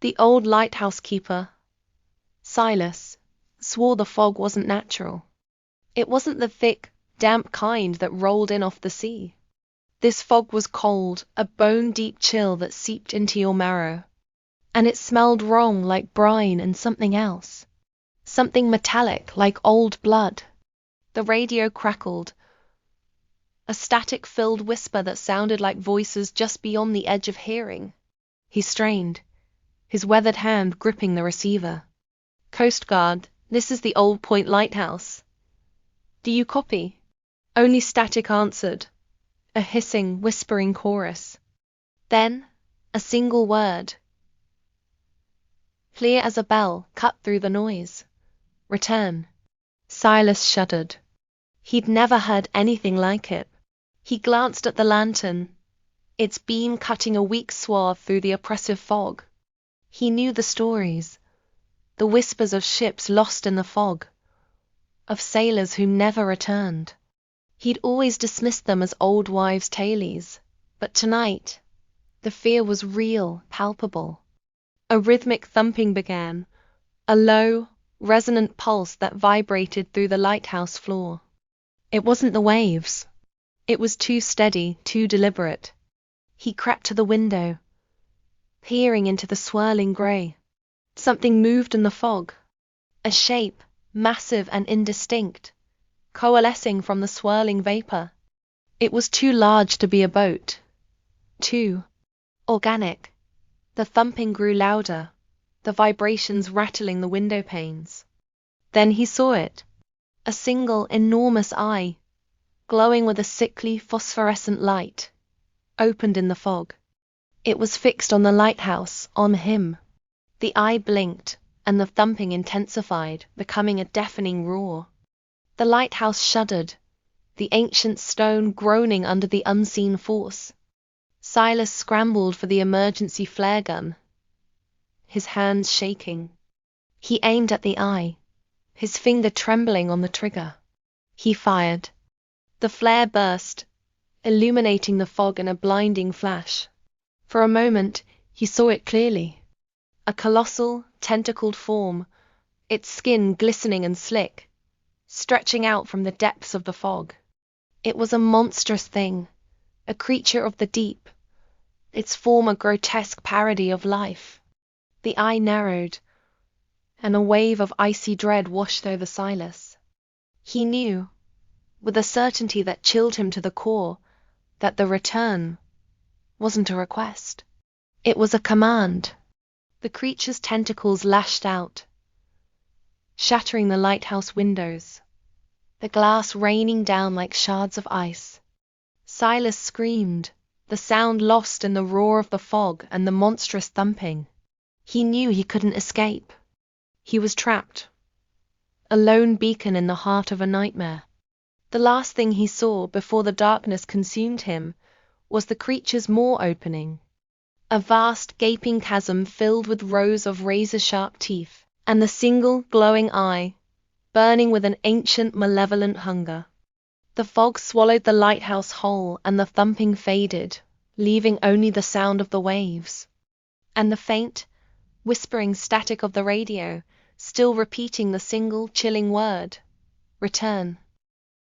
The old lighthouse keeper, Silas, swore the fog wasn't natural. It wasn't the thick, damp kind that rolled in off the sea. This fog was cold, a bone-deep chill that seeped into your marrow. And it smelled wrong, like brine and something else. Something metallic, like old blood. The radio crackled, a static-filled whisper that sounded like voices just beyond the edge of hearing. He strained, his weathered hand gripping the receiver. "Coast Guard, this is the Old Point Lighthouse. Do you copy?" Only static answered, a hissing, whispering chorus. Then, a single word, clear as a bell, cut through the noise. "Return." Silas shuddered. He'd never heard anything like it. He glanced at the lantern, its beam cutting a weak swath through the oppressive fog. He knew the stories, the whispers of ships lost in the fog, of sailors who never returned. He'd always dismissed them as old wives' tales, but tonight, the fear was real, palpable. A rhythmic thumping began, a low, resonant pulse that vibrated through the lighthouse floor. It wasn't the waves. It was too steady, too deliberate. He crept to the window, peering into the swirling gray. Something moved in the fog, a shape, massive and indistinct, coalescing from the swirling vapor. It was too large to be a boat, too organic. The thumping grew louder, the vibrations rattling the window panes. Then he saw it, a single enormous eye, glowing with a sickly phosphorescent light, opened in the fog. It was fixed on the lighthouse, on him. The eye blinked, and the thumping intensified, becoming a deafening roar. The lighthouse shuddered, the ancient stone groaning under the unseen force. Silas scrambled for the emergency flare gun, his hands shaking. He aimed at the eye, his finger trembling on the trigger. He fired. The flare burst, illuminating the fog in a blinding flash. For a moment, he saw it clearly. A colossal, tentacled form, its skin glistening and slick, stretching out from the depths of the fog. It was a monstrous thing, a creature of the deep, its form a grotesque parody of life. The eye narrowed, and a wave of icy dread washed over Silas. He knew, with a certainty that chilled him to the core, that the return wasn't a request. It was a command. The creature's tentacles lashed out, shattering the lighthouse windows, the glass raining down like shards of ice. Silas screamed, the sound lost in the roar of the fog and the monstrous thumping. He knew he couldn't escape. He was trapped, a lone beacon in the heart of a nightmare. The last thing he saw before the darkness consumed him was the creature's maw opening, a vast gaping chasm filled with rows of razor-sharp teeth, and the single glowing eye, burning with an ancient malevolent hunger. The fog swallowed the lighthouse whole, and the thumping faded, leaving only the sound of the waves, and the faint, whispering static of the radio, still repeating the single chilling word, "Return."